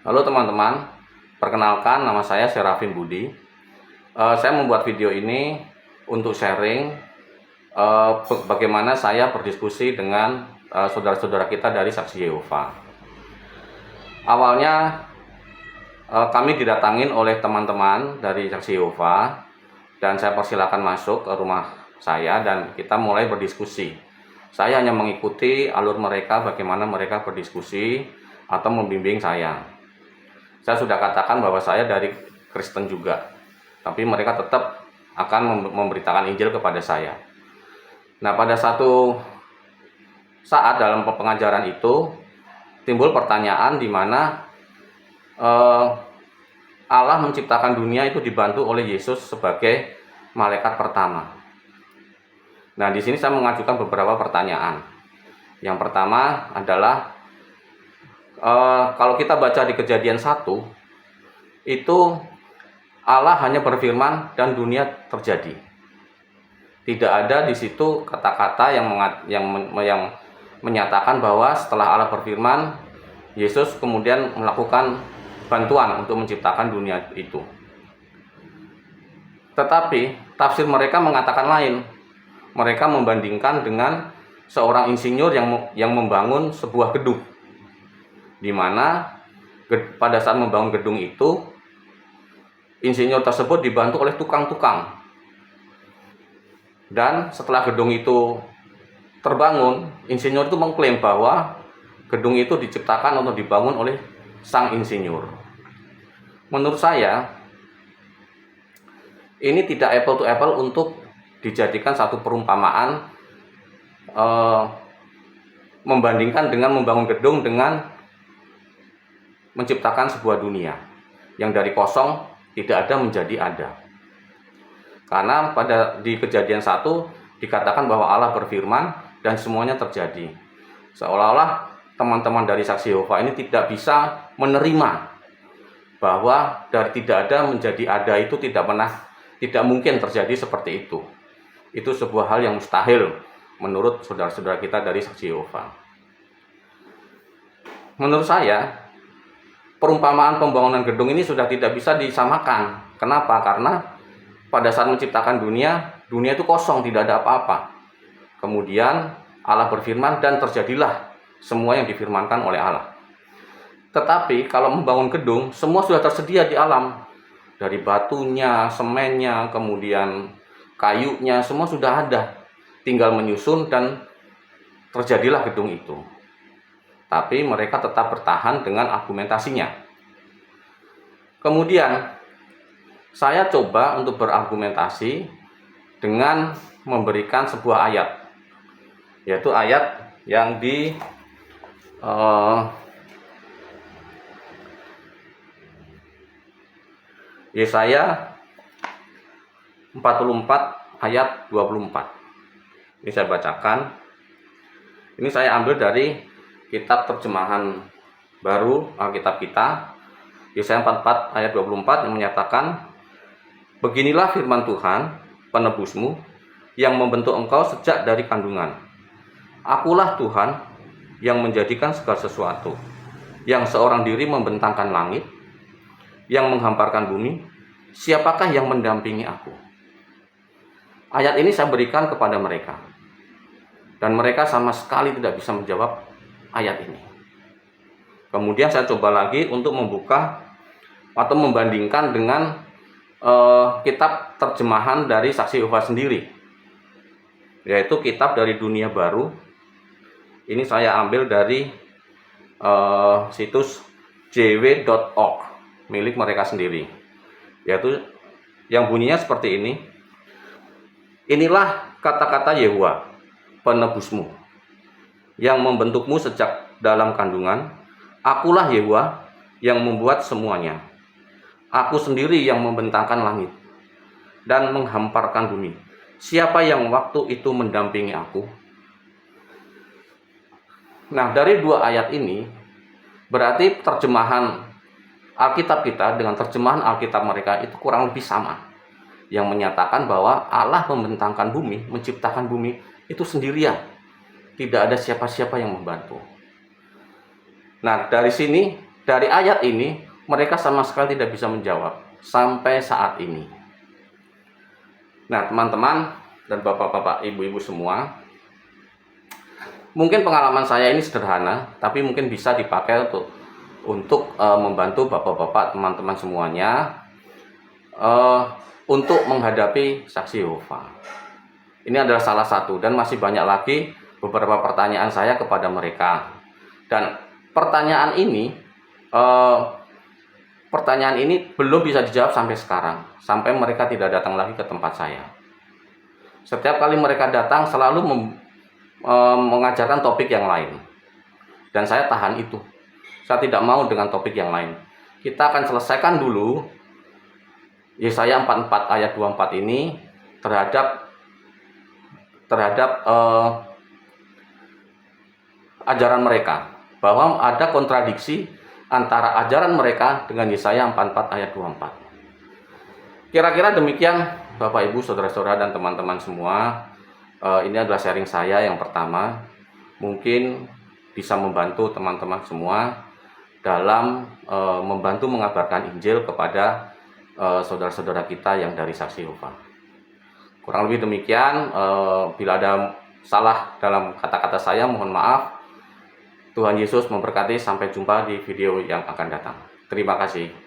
Halo teman-teman, perkenalkan nama saya Serafin Budi. Saya membuat video ini untuk sharing bagaimana saya berdiskusi dengan saudara-saudara kita dari Saksi Yehova. Awalnya kami didatangin oleh teman-teman dari Saksi Yehova dan saya persilakan masuk ke rumah saya dan kita mulai berdiskusi. Saya hanya mengikuti alur mereka, bagaimana mereka berdiskusi atau membimbing saya. Saya sudah katakan bahwa saya dari Kristen juga, tapi mereka tetap akan memberitakan Injil kepada saya. Nah, pada satu saat dalam pengajaran itu timbul pertanyaan di mana Allah menciptakan dunia itu dibantu oleh Yesus sebagai malaikat pertama. Nah, di sini saya mengajukan beberapa pertanyaan. Yang pertama adalah kalau kita baca di Kejadian 1, itu Allah hanya berfirman dan dunia terjadi. Tidak ada di situ kata-kata yang menyatakan bahwa setelah Allah berfirman, Yesus kemudian melakukan bantuan untuk menciptakan dunia itu. Tetapi tafsir mereka mengatakan lain. Mereka membandingkan dengan seorang insinyur yang membangun sebuah gedung, di mana pada saat membangun gedung itu insinyur tersebut dibantu oleh tukang-tukang, dan setelah gedung itu terbangun, insinyur itu mengklaim bahwa gedung itu diciptakan atau dibangun oleh sang insinyur. Menurut saya ini tidak apple to apple untuk dijadikan satu perumpamaan membandingkan dengan membangun gedung dengan menciptakan sebuah dunia yang dari kosong tidak ada menjadi ada. Karena di Kejadian 1 dikatakan bahwa Allah berfirman dan semuanya terjadi. Seolah-olah teman-teman dari Saksi Yehova ini tidak bisa menerima bahwa dari tidak ada menjadi ada itu tidak mungkin terjadi seperti itu. Itu sebuah hal yang mustahil menurut saudara-saudara kita dari Saksi Yehova. Menurut saya perumpamaan pembangunan gedung ini sudah tidak bisa disamakan. Kenapa? Karena pada saat menciptakan dunia itu kosong, tidak ada apa-apa. Kemudian Allah berfirman dan terjadilah semua yang difirmankan oleh Allah. Tetapi kalau membangun gedung, semua sudah tersedia di alam. Dari batunya, semennya, kemudian kayunya, semua sudah ada. Tinggal menyusun dan terjadilah gedung itu. Tapi mereka tetap bertahan dengan argumentasinya. Kemudian saya coba untuk berargumentasi dengan memberikan sebuah ayat, yaitu ayat yang di Yesaya 44 ayat 24. Ini saya bacakan. Ini saya ambil dari kitab terjemahan baru Alkitab kita, Yesaya 44 ayat 24 yang menyatakan, "Beginilah firman Tuhan, penebusmu, yang membentuk engkau sejak dari kandungan. Akulah Tuhan yang menjadikan segala sesuatu, yang seorang diri membentangkan langit, yang menghamparkan bumi. Siapakah yang mendampingi aku?" Ayat ini saya berikan kepada mereka, dan mereka sama sekali tidak bisa menjawab ayat ini. Kemudian saya coba lagi untuk membuka atau membandingkan dengan kitab terjemahan dari Saksi Yehova sendiri, yaitu kitab dari Dunia Baru. Ini saya ambil dari situs jw.org milik mereka sendiri, yaitu yang bunyinya seperti ini. "Inilah kata-kata Yehuwa, penebusmu, yang membentukmu sejak dalam kandungan. Akulah Yehuwa yang membuat semuanya. Aku sendiri yang membentangkan langit dan menghamparkan bumi. Siapa yang waktu itu mendampingi aku?" Nah, dari dua ayat ini berarti terjemahan Alkitab kita dengan terjemahan Alkitab mereka itu kurang lebih sama, yang menyatakan bahwa Allah membentangkan bumi, menciptakan bumi itu sendirian. Tidak ada siapa-siapa yang membantu. Nah, dari sini dari ayat ini mereka sama sekali tidak bisa menjawab sampai saat ini. Nah, teman-teman dan bapak-bapak, ibu-ibu semua, mungkin pengalaman saya ini sederhana, tapi mungkin bisa dipakai untuk membantu bapak-bapak, teman-teman semuanya untuk menghadapi saksi Yehova. Ini adalah salah satu, dan masih banyak lagi beberapa pertanyaan saya kepada mereka. Dan pertanyaan ini belum bisa dijawab sampai sekarang, sampai mereka tidak datang lagi ke tempat saya. Setiap kali mereka datang selalu mengajarkan topik yang lain, dan saya tahan itu. Saya tidak mau dengan topik yang lain. Kita akan selesaikan dulu Yesaya 44 ayat 24 ini terhadap ajaran mereka, bahwa ada kontradiksi antara ajaran mereka dengan Yesaya 44 ayat 24. Kira-kira demikian Bapak Ibu, saudara-saudara dan teman-teman semua. Ini adalah sharing saya yang pertama, mungkin bisa membantu teman-teman semua dalam membantu mengabarkan Injil kepada saudara-saudara kita yang dari Saksi Yehova. Kurang lebih demikian. Bila ada salah dalam kata-kata saya, mohon maaf. Tuhan Yesus memberkati. Sampai jumpa di video yang akan datang. Terima kasih.